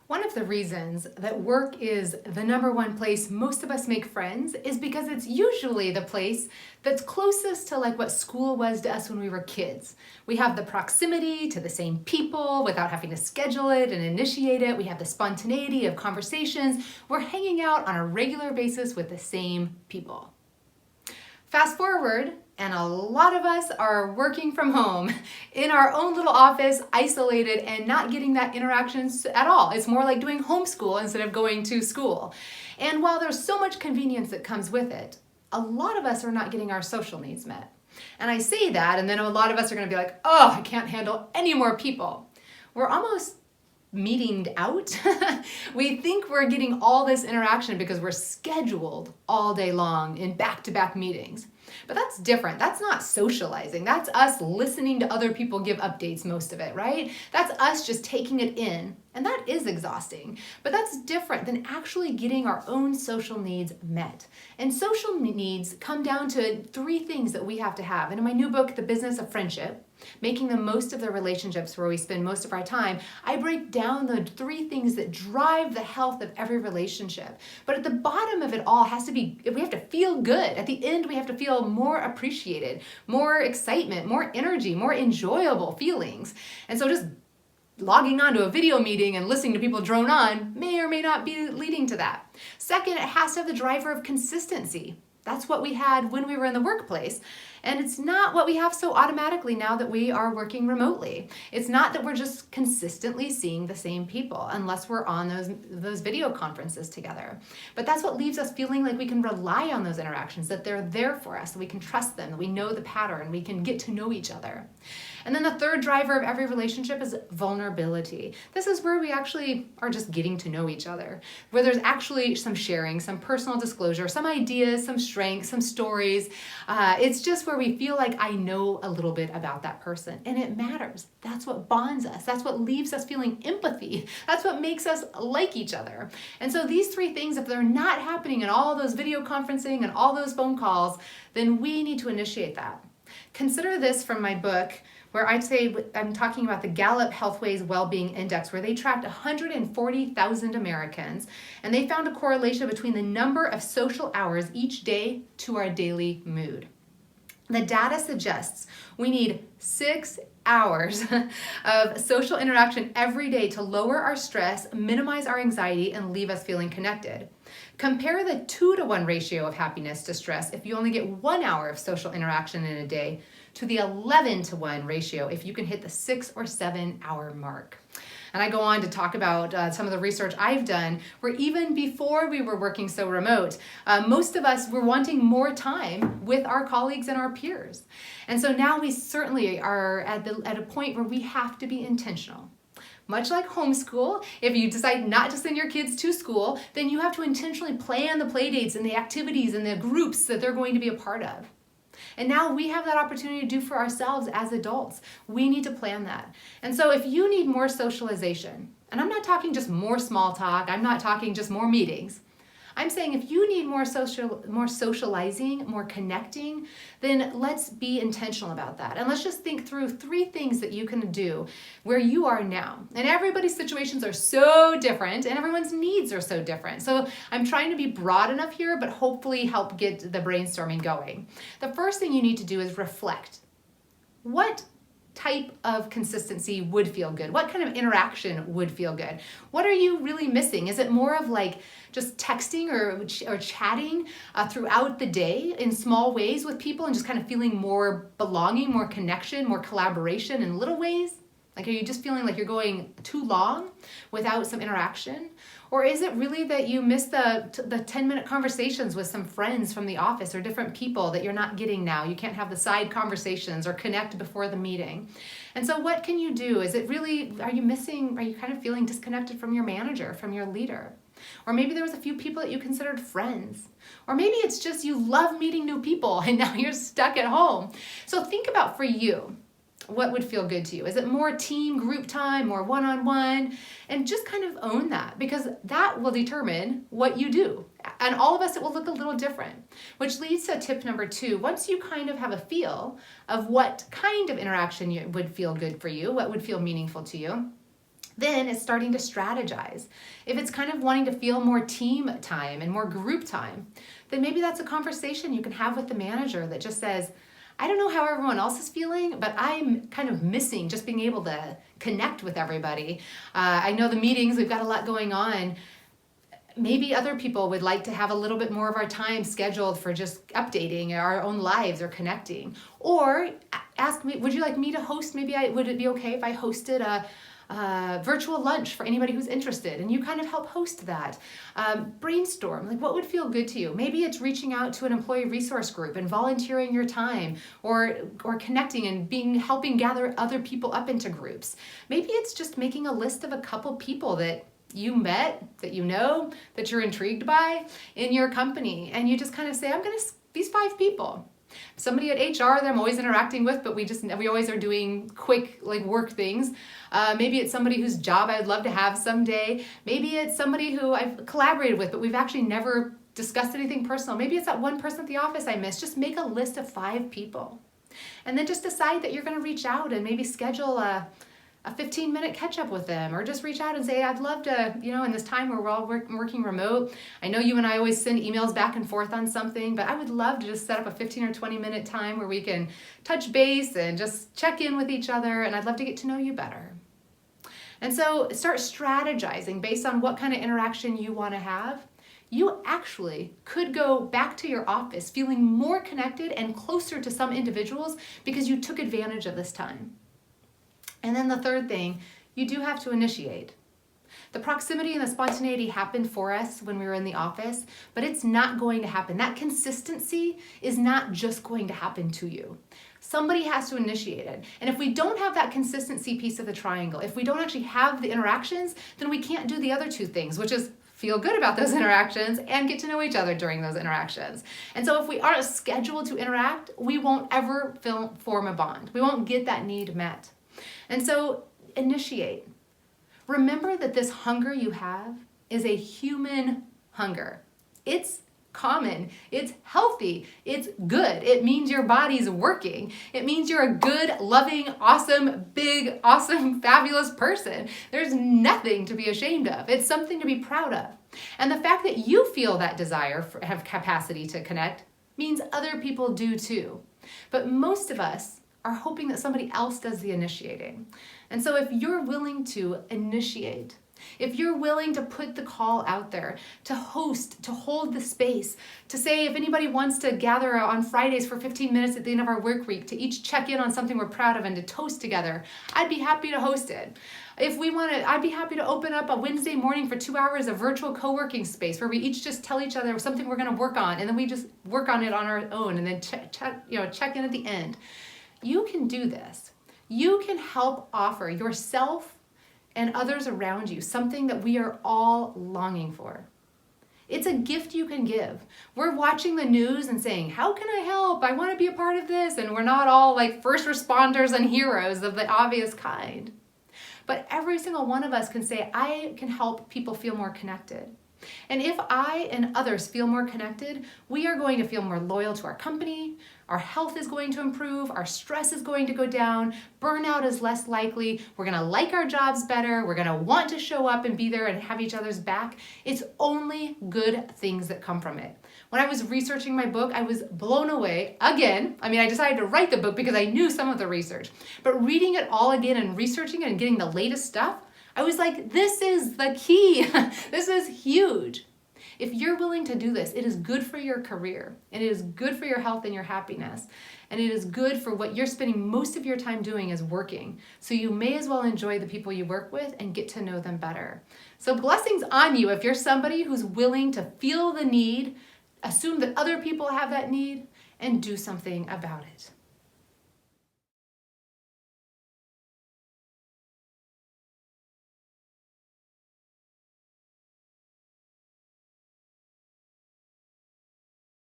One of the reasons that work is the number one place most of us make friends is because it's usually the place that's closest to like what school was to us when we were kids. We have the proximity to the same people without having to schedule it and initiate it. We have the spontaneity of conversations. We're hanging out on a regular basis with the same people. Fast forward, and a lot of us are working from home in our own little office, isolated, and not getting that interactions at all. It's more like doing homeschool instead of going to school. And while there's so much convenience that comes with it, a lot of us are not getting our social needs met. And I say that, and then a lot of us are going to be like, oh, I can't handle any more people. We're almost meetinged out. We think we're getting all this interaction because we're scheduled all day long in back-to-back meetings. But that's different. That's not socializing. That's us listening to other people give updates, most of it, right? That's us just taking it in. And that is exhausting. But that's different than actually getting our own social needs met. And social needs come down to 3 things that we have to have. And in my new book, The Business of Friendship, Making the Most of the Relationships Where We Spend Most of Our Time, I break down the 3 things that drive the health of every relationship. But at the bottom of it all has to be, we have to feel good. At the end, we have to feel more appreciated, more excitement, more energy, more enjoyable feelings. And so just logging on to a video meeting and listening to people drone on may or may not be leading to that. Second, it has to have the driver of consistency. That's what we had when we were in the workplace. And it's not what we have so automatically now that we are working remotely. It's not that we're just consistently seeing the same people unless we're on those video conferences together. But that's what leaves us feeling like we can rely on those interactions, that they're there for us, that we can trust them, that we know the pattern, we can get to know each other. And then the third driver of every relationship is vulnerability. This is where we actually are just getting to know each other, where there's actually some sharing, some personal disclosure, some ideas, some strengths, some stories. It's just where we feel like I know a little bit about that person, and it matters. That's what bonds us. That's what leaves us feeling empathy. That's what makes us like each other. And so these 3 things, if they're not happening in all those video conferencing and all those phone calls, then we need to initiate that. Consider this from my book, where I'd say I'm talking about the Gallup Healthways Wellbeing Index, where they tracked 140,000 Americans, and they found a correlation between the number of social hours each day to our daily mood. The data suggests we need 6 hours of social interaction every day to lower our stress, minimize our anxiety, and leave us feeling connected. Compare the 2-to-1 ratio of happiness to stress if you only get 1 hour of social interaction in a day to the 11-to-1 ratio if you can hit the 6 or 7 hour mark. And I go on to talk about some of the research I've done, where even before we were working so remote, most of us were wanting more time with our colleagues and our peers. And so now we certainly are at a point where we have to be intentional. Much like homeschool, if you decide not to send your kids to school, then you have to intentionally plan the play dates and the activities and the groups that they're going to be a part of. And now we have that opportunity to do for ourselves as adults. We need to plan that. And so if you need more socialization, and I'm not talking just more small talk, I'm not talking just more meetings, I'm saying if you need more socializing, more connecting, then let's be intentional about that. And let's just think through 3 things that you can do where you are now. And everybody's situations are so different and everyone's needs are so different. So I'm trying to be broad enough here, but hopefully help get the brainstorming going. The first thing you need to do is reflect. What type of consistency would feel good? What kind of interaction would feel good? What are you really missing? Is it more of like just texting or chatting throughout the day in small ways with people and just kind of feeling more belonging, more connection, more collaboration in little ways? Like, are you just feeling like you're going too long without some interaction? Or is it really that you miss the 10-minute conversations with some friends from the office or different people that you're not getting now? You can't have the side conversations or connect before the meeting. And so what can you do? Is it really, are you kind of feeling disconnected from your manager, from your leader? Or maybe there was a few people that you considered friends. Or maybe it's just you love meeting new people and now you're stuck at home. So think about for you, what would feel good to you? Is it more team, group time, more one-on-one? And just kind of own that, because that will determine what you do. And all of us, it will look a little different, which leads to tip number 2. Once you kind of have a feel of what kind of interaction would feel good for you, what would feel meaningful to you, Then it's starting to strategize. If it's kind of wanting to feel more team time and more group time, then maybe that's a conversation you can have with the manager that just says, I don't know how everyone else is feeling, but I'm kind of missing just being able to connect with everybody. I know the meetings, we've got a lot going on. Maybe other people would like to have a little bit more of our time scheduled for just updating our own lives or connecting. Or ask me, would you like me to host? Would it be okay if I hosted a virtual lunch for anybody who's interested, and you kind of help host that. Brainstorm, like what would feel good to you. Maybe it's reaching out to an employee resource group and volunteering your time, or connecting and helping gather other people up into groups. Maybe it's just making a list of a couple people that you met, that you know, that you're intrigued by in your company, and you just kind of say, these 5 people. Somebody at HR that I'm always interacting with, but we always are doing quick work things. Maybe it's somebody whose job I'd love to have someday. Maybe it's somebody who I've collaborated with, but we've actually never discussed anything personal. Maybe it's that one person at the office I miss. Just make a list of 5 people. And then just decide that you're going to reach out and maybe schedule a 15-minute catch-up with them, or just reach out and say, I'd love to, in this time where we're all working remote, I know you and I always send emails back and forth on something, but I would love to just set up a 15 or 20-minute time where we can touch base and just check in with each other, and I'd love to get to know you better. And so start strategizing based on what kind of interaction you want to have. You actually could go back to your office feeling more connected and closer to some individuals because you took advantage of this time. And then the third thing, you do have to initiate. The proximity and the spontaneity happened for us when we were in the office, but it's not going to happen. That consistency is not just going to happen to you. Somebody has to initiate it. And if we don't have that consistency piece of the triangle, if we don't actually have the interactions, then we can't do the other 2 things, which is feel good about those interactions and get to know each other during those interactions. And so if we aren't scheduled to interact, we won't ever form a bond. We won't get that need met. And so initiate. Remember that this hunger you have is a human hunger. It's common, it's healthy, it's good. It means your body's working. It means you're a good, loving, awesome, big, awesome, fabulous person. There's nothing to be ashamed of. It's something to be proud of. And the fact that you feel that desire, have capacity to connect, means other people do too. But most of us are hoping that somebody else does the initiating. And so if you're willing to initiate, if you're willing to put the call out there, to host, to hold the space, to say if anybody wants to gather on Fridays for 15 minutes at the end of our work week to each check in on something we're proud of and to toast together, I'd be happy to host it. If we want to, I'd be happy to open up a Wednesday morning for 2 hours of virtual co-working space where we each just tell each other something we're going to work on, and then we just work on it on our own, and then check in at the end. You can do this. You can help offer yourself and others around you something that we are all longing for. It's a gift you can give. We're watching the news and saying, how can I help? I want to be a part of this. And we're not all like first responders and heroes of the obvious kind. But every single one of us can say, I can help people feel more connected. And if I and others feel more connected, we are going to feel more loyal to our company, our health is going to improve, our stress is going to go down, burnout is less likely, we're going to like our jobs better, we're going to want to show up and be there and have each other's back. It's only good things that come from it. When I was researching my book, I was blown away again. I decided to write the book because I knew some of the research, but reading it all again and researching it and getting the latest stuff, I was like, this is the key. This is huge. If you're willing to do this, it is good for your career, and it is good for your health and your happiness, and it is good for what you're spending most of your time doing is working. So you may as well enjoy the people you work with and get to know them better. So blessings on you if you're somebody who's willing to feel the need, assume that other people have that need, and do something about it.